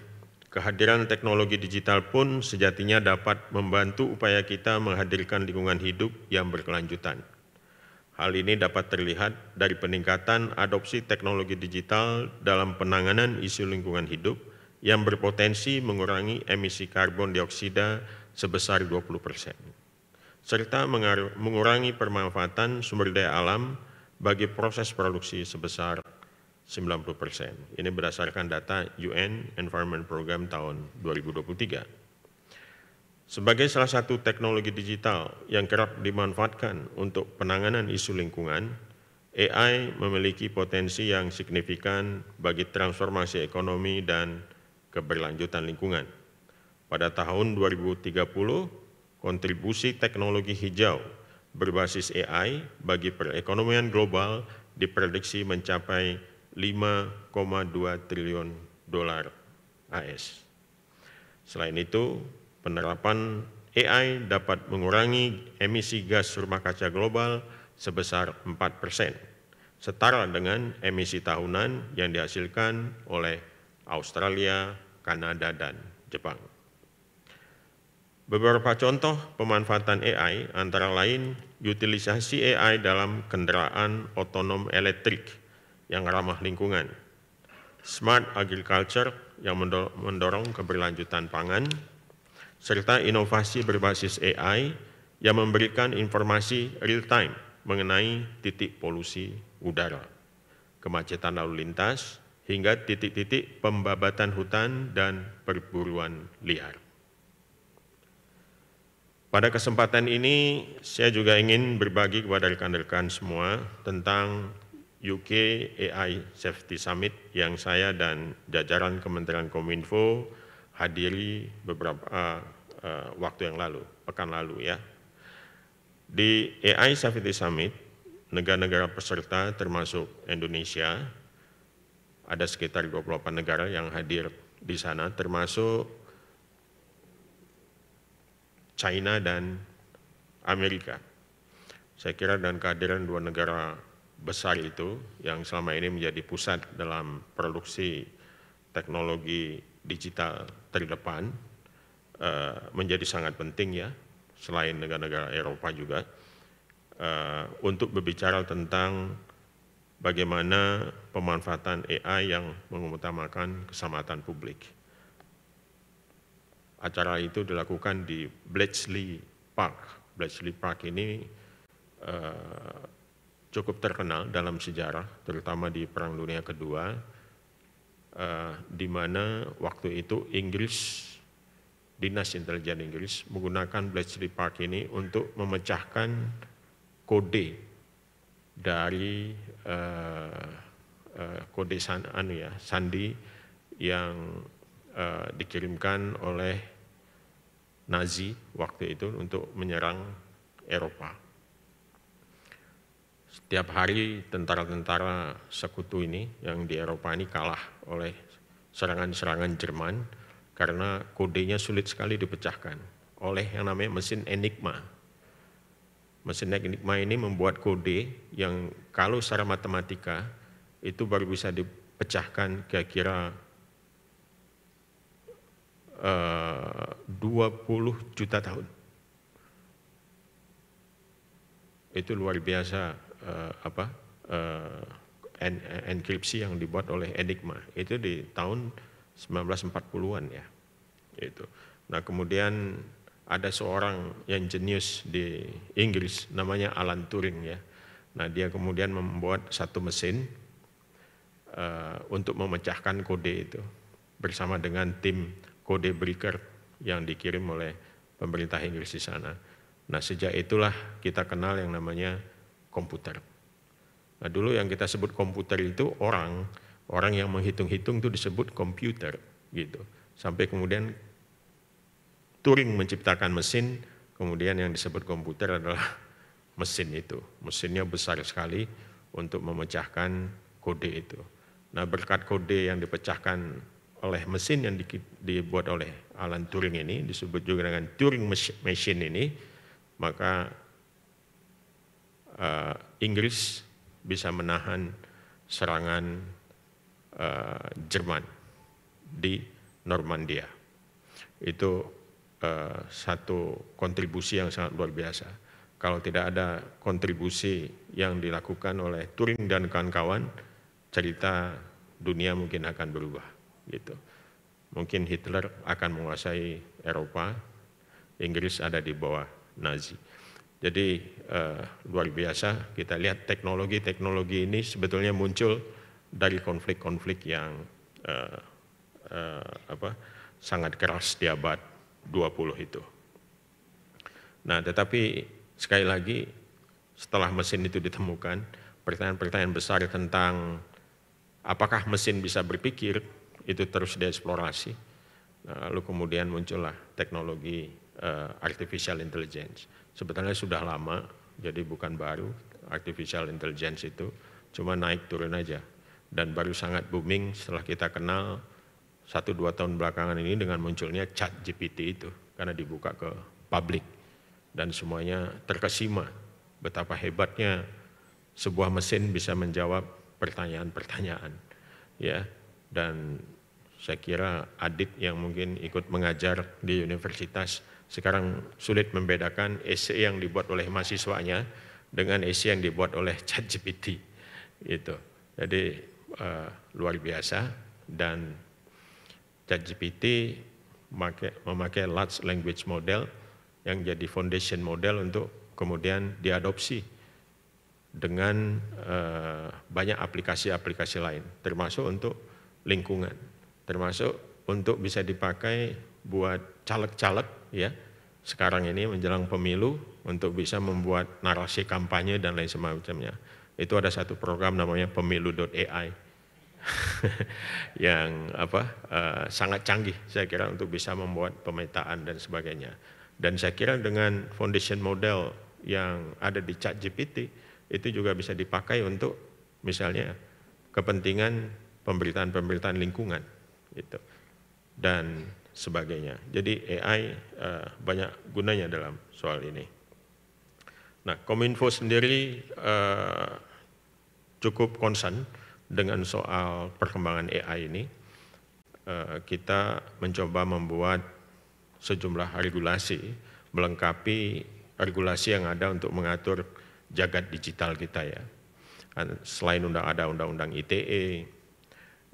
kehadiran teknologi digital pun sejatinya dapat membantu upaya kita menghadirkan lingkungan hidup yang berkelanjutan. Hal ini dapat terlihat dari peningkatan adopsi teknologi digital dalam penanganan isu lingkungan hidup yang berpotensi mengurangi emisi karbon dioksida sebesar 20%, serta mengurangi pemanfaatan sumber daya alam bagi proses produksi sebesar 90%. Ini berdasarkan data UN Environment Program tahun 2023. Sebagai salah satu teknologi digital yang kerap dimanfaatkan untuk penanganan isu lingkungan, AI memiliki potensi yang signifikan bagi transformasi ekonomi dan keberlanjutan lingkungan. Pada tahun 2030, kontribusi teknologi hijau berbasis AI bagi perekonomian global diprediksi mencapai 5,2 triliun dolar AS. Selain itu, penerapan AI dapat mengurangi emisi gas rumah kaca global sebesar 4%, setara dengan emisi tahunan yang dihasilkan oleh Australia, Kanada, dan Jepang. Beberapa contoh pemanfaatan AI antara lain utilisasi AI dalam kendaraan otonom elektrik yang ramah lingkungan, smart agriculture yang mendorong keberlanjutan pangan, serta inovasi berbasis AI yang memberikan informasi real-time mengenai titik polusi udara, kemacetan lalu lintas, hingga titik-titik pembabatan hutan dan perburuan liar. Pada kesempatan ini, saya juga ingin berbagi kepada rekan-rekan semua tentang UK AI Safety Summit yang saya dan jajaran Kementerian Kominfo hadiri beberapa waktu yang lalu, pekan lalu ya. Di AI Safety Summit, negara-negara peserta termasuk Indonesia, ada sekitar 28 negara yang hadir di sana, termasuk China dan Amerika. Saya kira dengan kehadiran 2 negara besar itu yang selama ini menjadi pusat dalam produksi teknologi digital terdepan menjadi sangat penting ya, selain negara-negara Eropa juga, untuk berbicara tentang bagaimana pemanfaatan AI yang mengutamakan keselamatan publik. Acara itu dilakukan di Bletchley Park. Bletchley Park ini cukup terkenal dalam sejarah, terutama di Perang Dunia Kedua, di mana waktu itu Inggris, Dinas Intelijen Inggris menggunakan Bletchley Park ini untuk memecahkan kode dari kode sandi yang dikirimkan oleh Nazi waktu itu untuk menyerang Eropa. Setiap hari tentara-tentara sekutu ini yang di Eropa ini kalah oleh serangan-serangan Jerman karena kodenya sulit sekali dipecahkan oleh yang namanya mesin Enigma. Mesin Enigma ini membuat kode yang kalau secara matematika itu baru bisa dipecahkan kira-kira 20 juta tahun. Itu luar biasa enkripsi yang dibuat oleh Enigma. Itu di tahun 1940-an ya. Itu. Nah, kemudian ada seorang yang jenius di Inggris namanya Alan Turing ya. Nah, dia kemudian membuat satu mesin untuk memecahkan kode itu bersama dengan tim kode breaker yang dikirim oleh pemerintah Inggris di sana. Nah, sejak itulah kita kenal yang namanya komputer. Nah, dulu yang kita sebut komputer itu orang yang menghitung-hitung itu disebut komputer gitu. Sampai kemudian Turing menciptakan mesin, kemudian yang disebut komputer adalah mesin itu. Mesinnya besar sekali untuk memecahkan kode itu. Nah, berkat kode yang dipecahkan oleh mesin yang dibuat oleh Alan Turing ini, disebut juga dengan Turing Machine ini, maka Inggris bisa menahan serangan Jerman di Normandia. Itu satu kontribusi yang sangat luar biasa. Kalau tidak ada kontribusi yang dilakukan oleh Turing dan kawan-kawan, cerita dunia mungkin akan berubah. Gitu. Mungkin Hitler akan menguasai Eropa, Inggris ada di bawah Nazi. Jadi luar biasa kita lihat teknologi ini sebetulnya muncul dari konflik-konflik yang sangat keras di abad 20 itu. Nah, tetapi sekali lagi setelah mesin itu ditemukan, pertanyaan-pertanyaan besar tentang apakah mesin bisa berpikir itu terus dieksplorasi. Nah, lalu kemudian muncullah teknologi artificial intelligence. Sebetulnya sudah lama, jadi bukan baru. Artificial intelligence itu cuma naik turun aja. Dan baru sangat booming setelah kita kenal 1-2 tahun belakangan ini dengan munculnya ChatGPT itu. Karena dibuka ke publik dan semuanya terkesima betapa hebatnya sebuah mesin bisa menjawab pertanyaan-pertanyaan. Ya, dan saya kira Adit yang mungkin ikut mengajar di universitas sekarang sulit membedakan esai yang dibuat oleh mahasiswanya dengan esai yang dibuat oleh ChatGPT. Itu. Jadi luar biasa, dan ChatGPT memakai large language model yang jadi foundation model untuk kemudian diadopsi dengan banyak aplikasi-aplikasi lain, termasuk untuk lingkungan, termasuk untuk bisa dipakai buat caleg-caleg ya sekarang ini menjelang pemilu untuk bisa membuat narasi kampanye dan lain semacamnya. Itu ada satu program namanya pemilu.ai yang sangat canggih saya kira untuk bisa membuat pemetaan dan sebagainya. Dan saya kira dengan foundation model yang ada di ChatGPT itu juga bisa dipakai untuk misalnya kepentingan pemberitaan-pemberitaan lingkungan gitu dan sebagainya. Jadi AI banyak gunanya dalam soal ini. Nah, Kominfo sendiri cukup concern dengan soal perkembangan AI ini. Kita mencoba membuat sejumlah regulasi melengkapi regulasi yang ada untuk mengatur jagat digital kita ya. Selain ada undang-undang ITE,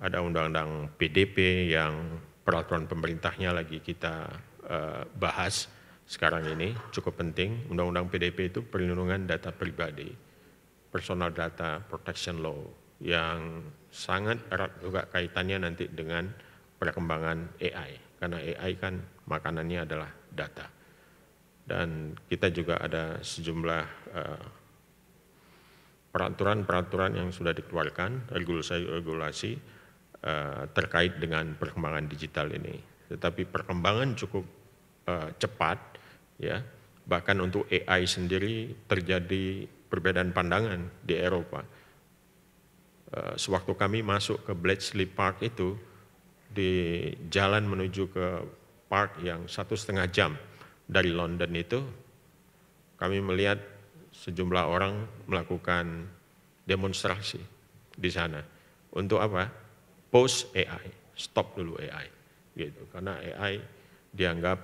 ada undang-undang PDP yang peraturan pemerintahnya lagi kita bahas sekarang ini, cukup penting. Undang-undang PDP itu perlindungan data pribadi, personal data protection law, yang sangat erat juga kaitannya nanti dengan perkembangan AI. Karena AI kan makanannya adalah data. Dan kita juga ada sejumlah peraturan-peraturan yang sudah dikeluarkan, regulasi terkait dengan perkembangan digital ini. Tetapi perkembangan cukup cepat, ya. Bahkan untuk AI sendiri terjadi perbedaan pandangan di Eropa. Sewaktu kami masuk ke Bletchley Park itu, di jalan menuju ke park yang 1,5 jam dari London itu, kami melihat sejumlah orang melakukan demonstrasi di sana. Untuk apa? Pause AI, stop dulu AI, gitu. Karena AI dianggap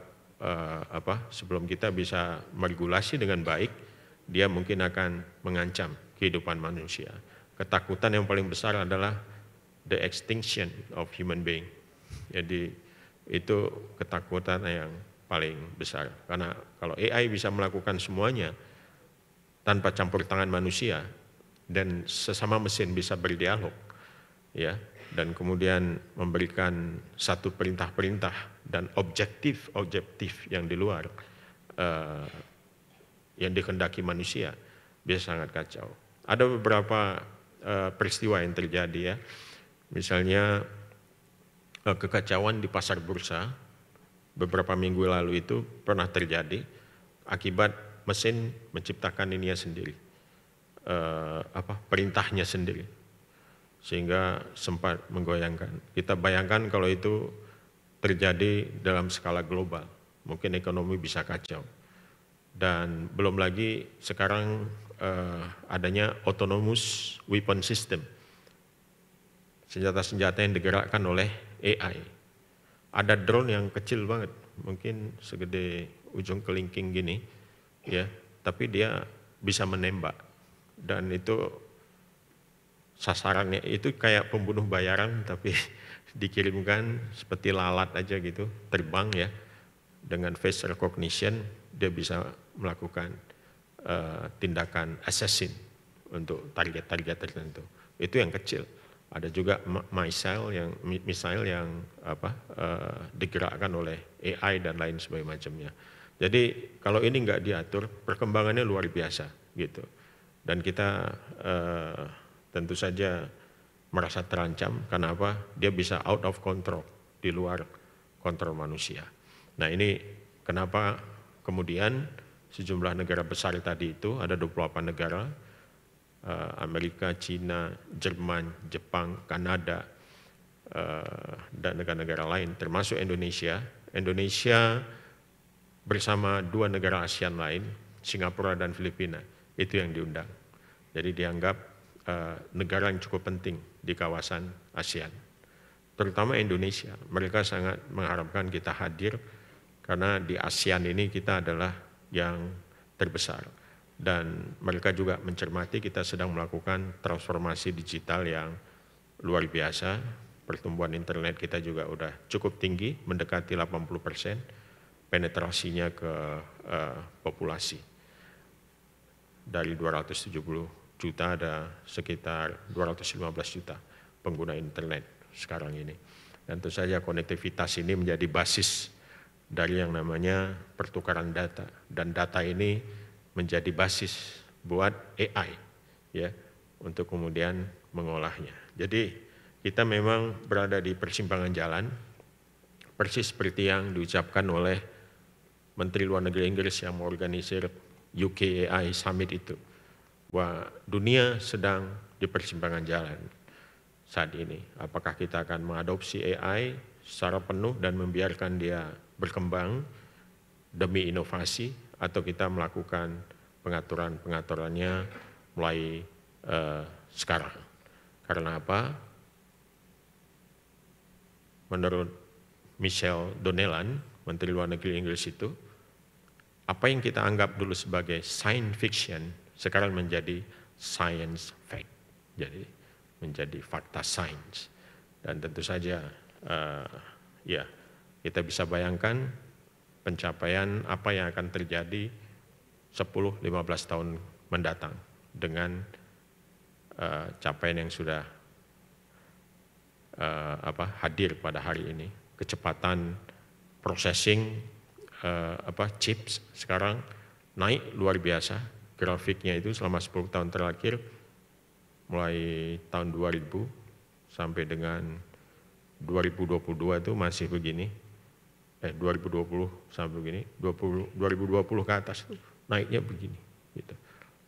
sebelum kita bisa meregulasi dengan baik, dia mungkin akan mengancam kehidupan manusia. Ketakutan yang paling besar adalah the extinction of human being. Jadi itu ketakutan yang paling besar. Karena kalau AI bisa melakukan semuanya tanpa campur tangan manusia dan sesama mesin bisa berdialog, ya, dan kemudian memberikan satu perintah-perintah dan objektif yang di luar yang dikehendaki manusia bisa sangat kacau. Ada beberapa peristiwa yang terjadi ya, misalnya kekacauan di pasar bursa beberapa minggu lalu itu pernah terjadi akibat mesin menciptakan ininya sendiri, perintahnya sendiri, sehingga sempat menggoyangkan. Kita bayangkan kalau itu terjadi dalam skala global, mungkin ekonomi bisa kacau. Dan belum lagi sekarang adanya autonomous weapon system, senjata-senjata yang digerakkan oleh AI. Ada drone yang kecil banget, mungkin segede ujung kelingking gini, ya, tapi dia bisa menembak, dan itu sasarannya itu kayak pembunuh bayaran, tapi dikirimkan seperti lalat aja gitu, terbang ya, dengan face recognition dia bisa melakukan tindakan assassin untuk target-target tertentu. Itu yang kecil. Ada juga missile yang digerakkan oleh AI dan lain sebagainya. Jadi kalau ini nggak diatur, perkembangannya luar biasa gitu. Dan kita tentu saja merasa terancam. Karena apa? Dia bisa out of control, di luar kontrol manusia. Nah ini kenapa kemudian sejumlah negara besar tadi itu, ada 28 negara, Amerika, China, Jerman, Jepang, Kanada, dan negara-negara lain, termasuk Indonesia. Indonesia bersama 2 negara ASEAN lain, Singapura dan Filipina, itu yang diundang. Jadi dianggap negara yang cukup penting di kawasan ASEAN. Terutama Indonesia, mereka sangat mengharapkan kita hadir, karena di ASEAN ini kita adalah yang terbesar. Dan mereka juga mencermati kita sedang melakukan transformasi digital yang luar biasa. Pertumbuhan internet kita juga udah cukup tinggi, mendekati 80%, penetrasinya ke populasi. Dari 270 juta ada sekitar 215 juta pengguna internet sekarang ini. Dan tentu saja konektivitas ini menjadi basis dari yang namanya pertukaran data, dan data ini menjadi basis buat AI ya, untuk kemudian mengolahnya. Jadi kita memang berada di persimpangan jalan, persis seperti yang diucapkan oleh Menteri Luar Negeri Inggris yang mengorganisir UK AI Summit itu, bahwa dunia sedang di persimpangan jalan saat ini. Apakah kita akan mengadopsi AI secara penuh dan membiarkan dia berkembang demi inovasi, atau kita melakukan pengaturan-pengaturannya mulai sekarang. Karena apa? Menurut Michelle Donnellan, Menteri Luar Negeri Inggris itu, apa yang kita anggap dulu sebagai science fiction sekarang menjadi science fact. Jadi menjadi fakta sains. Dan tentu saja ya, kita bisa bayangkan pencapaian apa yang akan terjadi 10-15 tahun mendatang dengan capaian yang sudah hadir pada hari ini. Kecepatan processing chips sekarang naik luar biasa. Grafiknya itu selama 10 tahun terakhir, mulai tahun 2000 sampai dengan 2022 itu masih begini. 2020 sampai begini, 2020 ke atas itu naiknya begini gitu.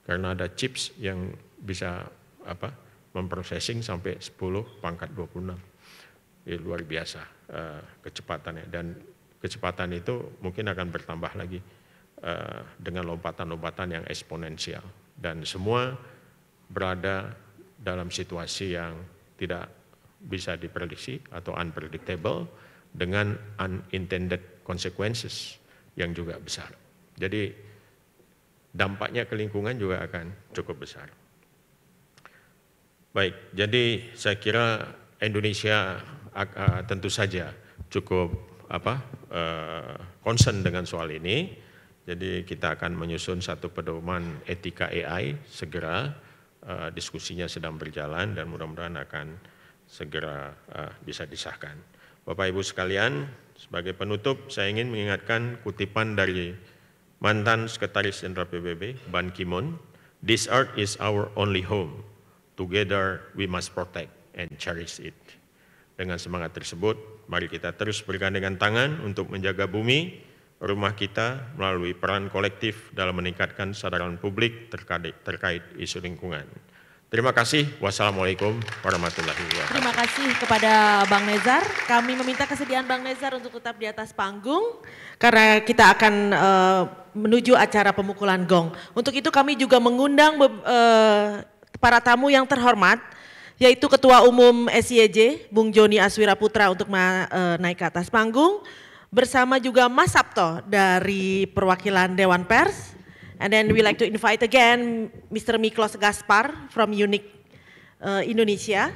Karena ada chips yang bisa memprocessing sampai 10⁻²6. Ya, luar biasa kecepatannya, dan kecepatan itu mungkin akan bertambah lagi dengan lompatan-lompatan yang eksponensial, dan semua berada dalam situasi yang tidak bisa diprediksi atau unpredictable, dengan unintended consequences yang juga besar. Jadi dampaknya ke lingkungan juga akan cukup besar. Baik, jadi saya kira Indonesia tentu saja cukup concern dengan soal ini. Jadi kita akan menyusun satu pedoman etika AI segera, diskusinya sedang berjalan dan mudah-mudahan akan segera bisa disahkan. Bapak Ibu sekalian, sebagai penutup saya ingin mengingatkan kutipan dari mantan Sekretaris Jenderal PBB, Ban Ki-moon, "This earth is our only home. Together we must protect and cherish it." Dengan semangat tersebut, mari kita terus bergandengan tangan untuk menjaga bumi, rumah kita melalui peran kolektif dalam meningkatkan kesadaran publik terkait isu lingkungan. Terima kasih. Wassalamualaikum warahmatullahi wabarakatuh. Terima kasih kepada Bang Nezar. Kami meminta kesediaan Bang Nezar untuk tetap di atas panggung karena kita akan menuju acara pemukulan gong. Untuk itu kami juga mengundang para tamu yang terhormat, yaitu Ketua Umum SIEJ, Bung Joni Aswira Putra untuk naik ke atas panggung. Bersama juga Mas Sabto dari perwakilan Dewan Pers. And then we like to invite again Mr. Miklos Gaspar from UNIC Indonesia.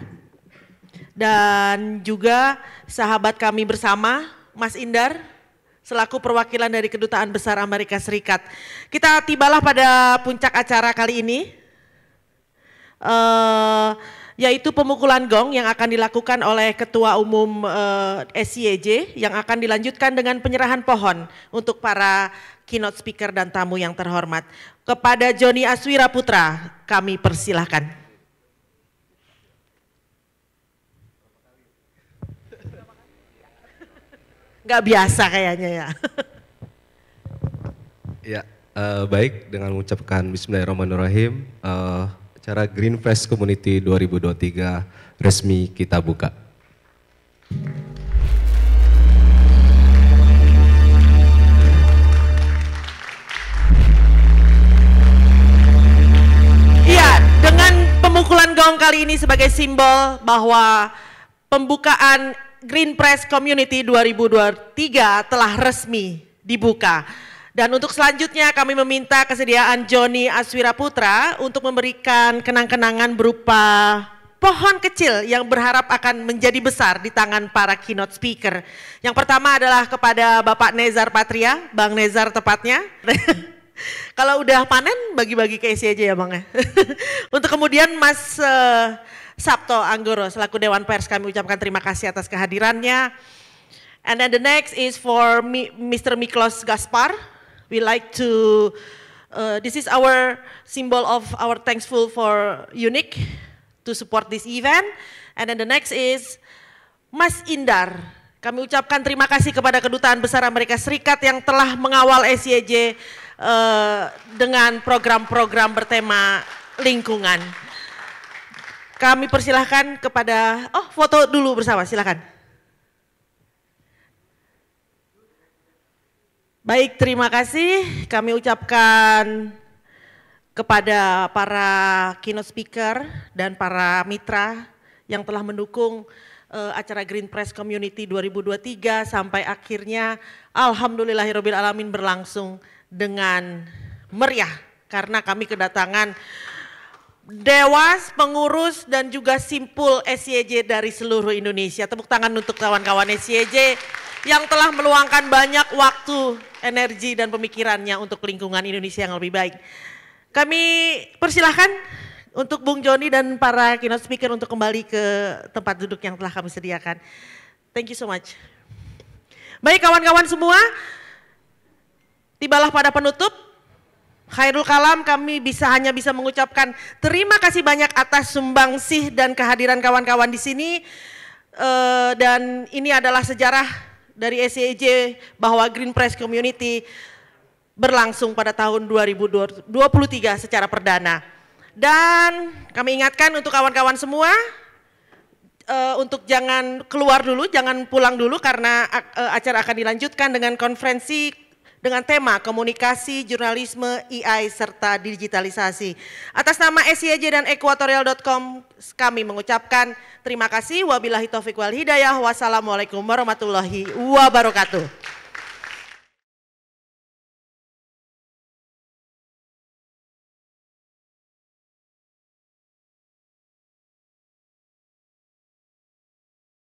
Dan juga sahabat kami bersama, Mas Indar, selaku perwakilan dari Kedutaan Besar Amerika Serikat. Kita tibalah pada puncak acara kali ini, yaitu pemukulan gong yang akan dilakukan oleh Ketua Umum SIEJ yang akan dilanjutkan dengan penyerahan pohon untuk para keynote speaker dan tamu yang terhormat. Kepada Joni Aswira Putra kami persilahkan. Nggak biasa kayaknya ya. Ya, baik, dengan mengucapkan Bismillahirrahmanirrahim. Acara Green Fest Community 2023 resmi kita buka. Iya, dengan pemukulan gong kali ini sebagai simbol bahwa pembukaan Green Press Community 2023 telah resmi dibuka. Dan untuk selanjutnya kami meminta kesediaan Joni Aswira Putra untuk memberikan kenang-kenangan berupa pohon kecil yang berharap akan menjadi besar di tangan para keynote speaker. Yang pertama adalah kepada Bapak Nezar Patria, Bang Nezar tepatnya. Kalau udah panen bagi-bagi ke SIEJ ya Bang ya. Untuk kemudian Mas Sabto Anggoro selaku Dewan Pers kami ucapkan terima kasih atas kehadirannya. And then the next is for Mr. Miklos Gaspar. We like to, this is our symbol of our thankful for UNIC to support this event. And then the next is Mas Indar. Kami ucapkan terima kasih kepada Kedutaan Besar Amerika Serikat yang telah mengawal SIEJ dengan program-program bertema lingkungan. Kami persilahkan kepada, foto dulu bersama, silakan. Baik, terima kasih. Kami ucapkan kepada para keynote speaker dan para mitra yang telah mendukung acara Green Press Community 2023 sampai akhirnya alhamdulillahirabbil alamin berlangsung dengan meriah karena kami kedatangan dewas, pengurus dan juga simpul SIEJ dari seluruh Indonesia. Tepuk tangan untuk kawan-kawan SIEJ yang telah meluangkan banyak waktu, energi dan pemikirannya untuk lingkungan Indonesia yang lebih baik. Kami persilahkan untuk Bung Joni dan para keynote speaker untuk kembali ke tempat duduk yang telah kami sediakan. Thank you so much. Baik kawan-kawan semua, tibalah pada penutup. Khairul kalam, kami hanya bisa mengucapkan terima kasih banyak atas sumbangsih dan kehadiran kawan-kawan di sini. Dan ini adalah sejarah dari SIEJ bahwa Green Press Community berlangsung pada tahun 2023 secara perdana. Dan kami ingatkan untuk kawan-kawan semua untuk jangan keluar dulu, jangan pulang dulu karena acara akan dilanjutkan dengan konferensi dengan tema komunikasi, jurnalisme, AI serta digitalisasi. Atas nama SIEJ dan Equatorial.com kami mengucapkan terima kasih. Wabillahi taufiq wal hidayah. Wassalamualaikum warahmatullahi wabarakatuh.